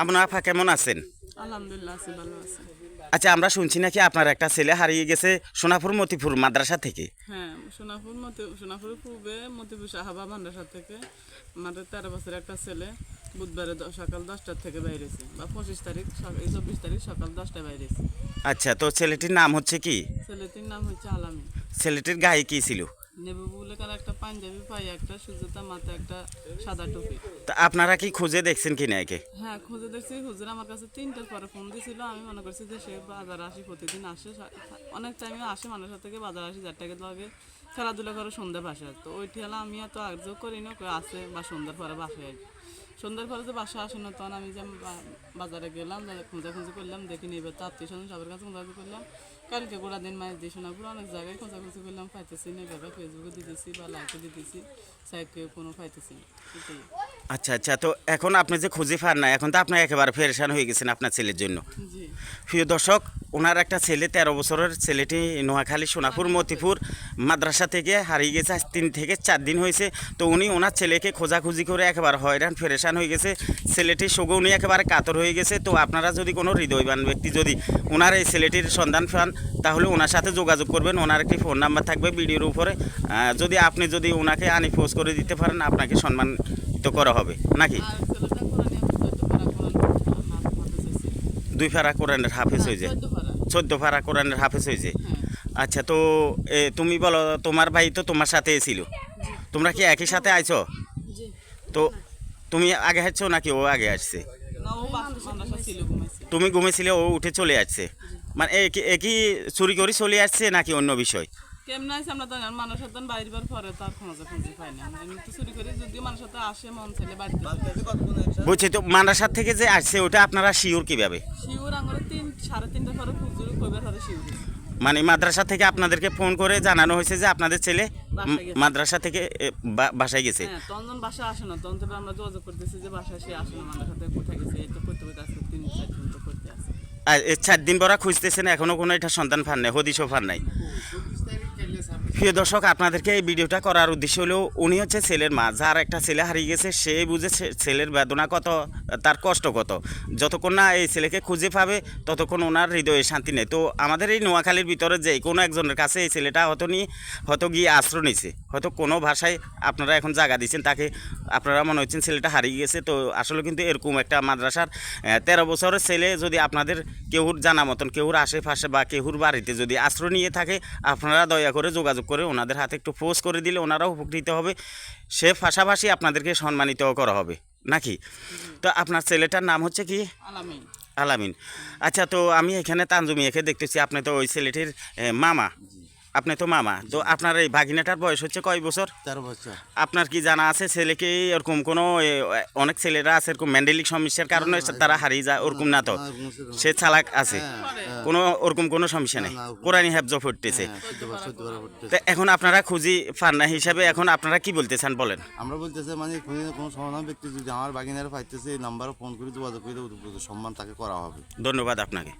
আপনার আপা কেমন আছেন? আলহামদুলিল্লাহ আছি, ভালো আছি। আচ্ছা, আমরা শুনছি নাকি আপনার একটা ছেলে হারিয়ে গেছে সোনাপুর মতিপুর মাদ্রাসা থেকে। হ্যাঁ, সোনাপুর পূর্বে মতিপুর সাহাবা মাদ্রাসা থেকে আমাদের 13 বছরের একটা ছেলে বুধবারে সকাল 10টার থেকে বাইরেছে, বা 25 তারিখ 24 তারিখ সকাল 10টায় বাইরেছে। আচ্ছা, তো ছেলেটির নাম হচ্ছে কি? ছেলেটির নাম হচ্ছে আলামী। ছেলেটির গায়ে কি ছিল? নেবু বলে কার একটা পাঞ্জাবি, পায়ে একটা সুজুতা, মাথায় একটা সাদা টুপি। তা আপনারা কি খুঁজে দেখছেন কি না একে? হ্যাঁ, খুঁজে দেখছি। হুজুর আমার কাছে 3টার পরে ফোন দিয়েছিল। আমি মনে করছি যে সে বাজার আসি, প্রতিদিন আসে, অনেক টাইমে আসে মানুষের থেকে বাজার আসি, 4টাকে লাগে খেলাধুলা করে সন্ধ্যা বাসায়। তো ওইটি হলো আমি এত আগ্রহ করি না, আসে বা সন্ধ্যার পরে বাসায় আসি। সন্ধ্যার পরে যে বাসা আসে না, তখন আমি যে বাজারে গেলাম, খোঁজাখুঁজি করলাম, দেখিনি। এবার তো আত্মীয় স্বজন সবার কাছে খোঁজাখুঁজি করলাম। কালকে গোড়া দিন মাছ দিয়ে শোনাপুর অনেক জায়গায় খোঁজাখুঁজি করলাম, পাইতেছি না। এভাবে ফেসবুকে দিতেছি বা লাইকে দিতেছি, সাইকে কোনো পাইতেছি না। এটাই। আচ্ছা আচ্ছা, তো এখন আপনি যে খুঁজে পান না, এখন তো আপনি একেবারে পেরেশান হয়ে গেছেন আপনার ছেলের জন্য। জি। প্রিয় দর্শক, ওনার একটা ছেলে 13 বছরের ছেলেটি নোয়াখালী সোনাপুর মতিপুর মাদ্রাসা থেকে হারিয়ে গেছে। আজ 3 থেকে 4 দিন হয়েছে। তো উনি ওনার ছেলেকে খোঁজাখুঁজি করে একেবারে হয়রান পেরেশান হয়ে গেছে। ছেলেটির শোকে উনি একেবারে কাতর হয়ে গেছে। তো আপনারা যদি কোনো হৃদয়বান ব্যক্তি যদি ওনার এই ছেলেটির সন্ধান পান, তাহলে ওনার সাথে যোগাযোগ করবেন। ওনার একটি ফোন নাম্বার থাকবে ভিডিওর উপরে। যদি আপনি যদি ওনাকে আনিফোজ করে দিতে পারেন, আপনাকে সম্মানিত করা হবে নাকি? আর ছেলেটা কোরআনে 14 পারা কোরআন হাফেজ দুই ফারা কোরআনের হাফেজ হয়েছে। হয়ে যায়, 14 পারা। 14 ফারা কোরআনের হাফেজ হয়েছে। হ্যাঁ। আচ্ছা, তো তুমি বলো, তোমার ভাই তো তোমার সাথে ছিল, তোমরা কি একই সাথে আইছো? জি। তো তুমি আগে আসছো নাকি ও আগে আসছে? না, ও মাদ্রাসা ছিল, ঘুমাইছে। তুমি ঘুমেছিলে, ও উঠে চলে আসছে। মানে একই চুরি করে চলে আসছে নাকি অন্য বিষয়? কেমন আছে আমরা তো মানুষের সাথে বাইরে বার পরে তার খুঁজে পাই না। এমনি তো চুরি করে যদিও মানুষের সাথে আসে, মন চাইলে বাড়িতে বলছি, তো মাদ্রাসার থেকে যে আসছে ওটা আপনারা শিওর কিভাবে? শিউর আঙুরে 3-3:30 পরে খুঁজুর কইবার পরে শিউর। মানে মাদ্রাসা থেকে আপনাদেরকে ফোন করে জানানো হয়েছে যে আপনাদের ছেলে বাসায় গেছে। মাদ্রাসা থেকে বাসায় গেছে। হ্যাঁ, তখন বাসা আসে না, তখন থেকে আমরা যোগাযোগ করতেছি যে বাসায় সে আসে না, মাদ্রাসা থেকে কোথায় গেছে। এই তো করতে করতে আজকে 3-4 দিন তো করতে আসে। আর 4 দিন পরা খুঁজতেছেন, এখনো কোনো এটা সন্তান পান নাই, হদিশও পান নাই। প্রিয় দর্শক, আপনাদেরকে এই ভিডিওটা করার উদ্দেশ্য হলো, উনি হচ্ছে ছেলের মা, যার একটা ছেলে হারিয়ে গেছে। সে বুঝে ছেলের বেদনা কত, তার কষ্ট কত। যতক্ষণ না এই ছেলেকে খুঁজে পাবে, ততক্ষণ ওনার হৃদয়ে শান্তি নেই। তো আমাদের এই নোয়াখালীর ভিতরে যে কোনো একজনের কাছে এই ছেলেটা হয়তো গিয়ে আশ্রয় নিয়েছে, হয়তো কোনো ভাষায় আপনারা এখন জায়গা দিচ্ছেন তাকে, আপনারা মনে হচ্ছেন ছেলেটা হারিয়ে গেছে। তো আসলে কিন্তু এরকম একটা মাদ্রাসার 13 বছরের ছেলে যদি আপনাদের কেউর জানা মতন, কেউর আশেপাশে বা কেউর বাড়িতে যদি আশ্রয় নিয়ে থাকে, আপনারা দয়া করে যোগাযোগ করে ওনাদের হাতে একটু পোস্ট করে দিলে ওনারাও উপকৃত হবে। সে পাশাপাশি আপনাদেরকে সম্মানিত করা হবে নাকি? তো আপনার ছেলেটার নাম হচ্ছে কি? আলামিন। আলামিন। আচ্ছা, তো আমি এখানে তানজুমিয়াকে দেখতেছি, আপনি তো ওই ছেলেটির মামা। আপনি তো মামা, তো আপনার এই ভাগিনাটার বয়স হচ্ছে কয় বছর? 13 বছর। আপনার কি জানা আছে ছেলেকে এরকম কোনো অনেক ছেলেরা আছে এরকম মেন্টালিক সমস্যার কারণে তারা হারিয়ে যায়, ওরকম না তো? সে চালাক আছে, কোনো ওরকম কোনো সমস্যা নেই, কোরআনি হেফজ পড়তেছে। 14 বার পড়তেছে। তো এখন আপনারা খুঁজি পান না হিসাবে এখন আপনারা কি বলতে চান বলেন? আমরা বলতেছে মানে কোনো সমাধান ব্যক্তি যদি আমার বাগিনারে পাইতেছে, এই নাম্বারে ফোন করে যোগাযোগ করে সম্মান তাকে করা হবে। ধন্যবাদ আপনাকে।